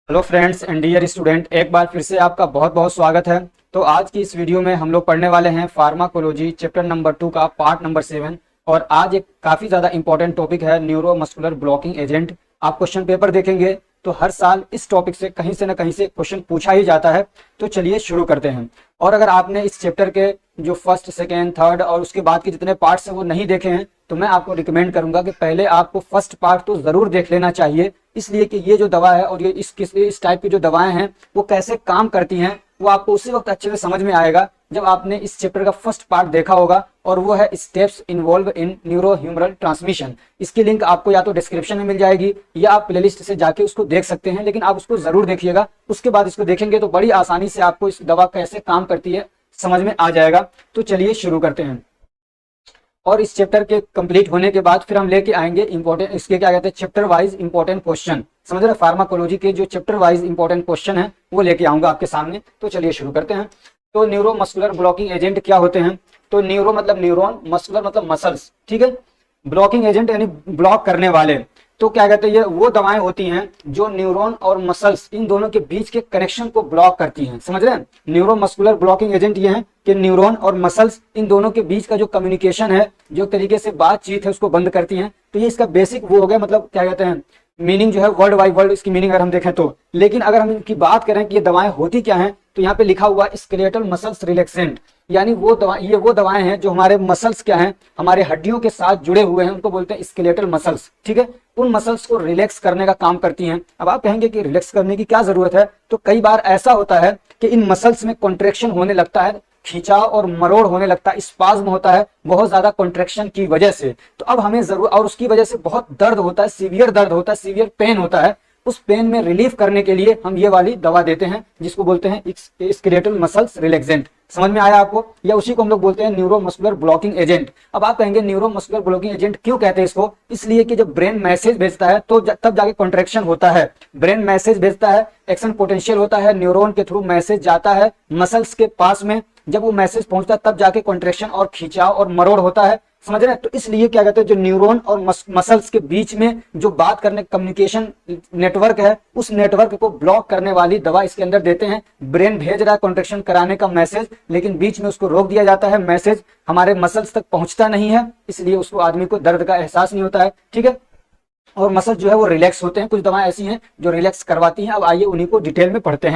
Hello friends and dear student, एक बार फिर से आपका बहुत बहुत स्वागत है। तो आज की इस वीडियो में हम लोग पढ़ने वाले हैं फार्माकोलॉजी चैप्टर नंबर 2 का पार्ट नंबर 7। और आज एक काफ़ी ज़्यादा इंपॉर्टेंट टॉपिक है न्यूरो मस्कुलर ब्लॉकिंग एजेंट। आप क्वेश्चन पेपर देखेंगे तो हर साल इस टॉपिक से न कहीं से क्वेश्चन पूछा ही जाता है। तो चलिए शुरू करते हैं। और अगर आपने इस चैप्टर के जो फर्स्ट सेकेंड थर्ड और उसके बाद के जितने पार्ट्स हैं वो नहीं देखे हैं तो मैं आपको रिकमेंड करूंगा कि पहले आपको फर्स्ट पार्ट तो ज़रूर देख लेना चाहिए, इसलिए कि ये जो दवा है और ये इस टाइप की जो दवाएं हैं वो कैसे काम करती हैं वो आपको उसी वक्त अच्छे से समझ में आएगा जब आपने इस चैप्टर का फर्स्ट पार्ट देखा होगा, और वो है steps involve in neurohumoral transmission. इसकी लिंक आपको या तो डिस्क्रिप्शन में मिल जाएगी या आप प्लेलिस्ट से जाके उसको देख सकते हैं, लेकिन आप उसको जरूर देखिएगा। उसके बाद इसको देखेंगे तो बड़ी आसानी से आपको इस दवा कैसे काम करती है समझ में आ जाएगा। तो चलिए शुरू करते हैं। और इस चैप्टर के कंप्लीट होने के बाद फिर हम लेके आएंगे इंपॉर्टेंट, इसके क्या कहते हैं, चैप्टर वाइज इंपॉर्टेंट क्वेश्चन। समझ रहे, फार्माकोलॉजी के जो चैप्टर वाइज इंपॉर्टेंट क्वेश्चन है वो लेके आऊंगा आपके सामने। तो चलिए शुरू करते हैं। तो न्यूरो मस्कुलर ब्लॉकिंग एजेंट क्या होते हैं? तो न्यूरो मतलब न्यूरॉन, मस्कुलर मतलब मसल्स, ठीक है। ब्लॉकिंग एजेंट यानी ब्लॉक करने वाले। तो क्या कहते हैं, ये वो दवाएं होती हैं जो न्यूरॉन और मसल्स इन दोनों के बीच के कनेक्शन को ब्लॉक करती हैं। समझ रहे हैं, न्यूरो मस्कुलर ब्लॉकिंग एजेंट ये हैं कि न्यूरॉन और मसल्स इन दोनों के बीच का जो कम्युनिकेशन है, जो तरीके से बातचीत है, उसको बंद करती हैं। तो ये इसका बेसिक वो हो गया, मतलब क्या कहते हैं, मीनिंग जो है वर्ल्ड वाइड वर्ल्ड इसकी मीनिंग अगर हम देखें तो। लेकिन अगर हम इनकी बात करें कि ये दवाएं होती क्या हैं, तो यहाँ पे लिखा हुआ स्केलेटल मसल्स रिलैक्सेंट, यानी ये वो दवाएं हैं जो हमारे मसल्स क्या हैं, हमारे हड्डियों के साथ जुड़े हुए हैं, उनको बोलते हैं स्केलेटल मसल्स, ठीक है। उन मसल्स को रिलैक्स करने का काम करती हैं। अब आप कहेंगे कि रिलैक्स करने की क्या जरूरत है, तो कई बार ऐसा होता है कि इन मसल्स में कॉन्ट्रेक्शन होने लगता है, खिंचाव और मरोड़ होने लगता है, स्पाज्म होता है बहुत ज्यादा कॉन्ट्रेक्शन की वजह से। तो अब हमें जरूर, और उसकी वजह से बहुत दर्द होता है, सीवियर दर्द होता है, सीवियर पेन होता है। उस पेन में रिलीफ करने के लिए हम ये वाली दवा देते हैं जिसको बोलते हैं स्केलेटल मसल्स रिलैक्सेंट। समझ में आया आपको? या उसी को हम लोग बोलते हैं न्यूरो मस्कुलर ब्लॉकिंग एजेंट। अब आप कहेंगे न्यूरो मस्कुलर ब्लॉकिंग एजेंट क्यों कहते हैं इसको? इसलिए कि जब ब्रेन मैसेज भेजता है तो तब जाके कॉन्ट्रेक्शन होता है। ब्रेन मैसेज भेजता है, एक्शन पोटेंशियल होता है, न्यूरॉन के थ्रू मैसेज जाता है मसल्स के पास में। जब वो मैसेज पहुंचता है तब जाके कॉन्ट्रेक्शन और खिंचाव और मरोड़ होता है। समझ रहे हैं? तो इसलिए क्या कहते हैं, जो न्यूरॉन और मसल्स के बीच में जो बात करने कम्युनिकेशन नेटवर्क है, उस नेटवर्क को ब्लॉक करने वाली दवा इसके अंदर देते हैं। ब्रेन भेज रहा है कॉन्ट्रेक्शन कराने का मैसेज, लेकिन बीच में उसको रोक दिया जाता है, मैसेज हमारे मसल्स तक पहुंचता नहीं है, इसलिए उसको आदमी को दर्द का एहसास नहीं होता है, ठीक है। और मसल्स जो है वो रिलैक्स होते हैं। कुछ दवाएं ऐसी हैं जो रिलैक्स करवाती हैं। अब आइए उन्हीं को डिटेल में पढ़ते हैं।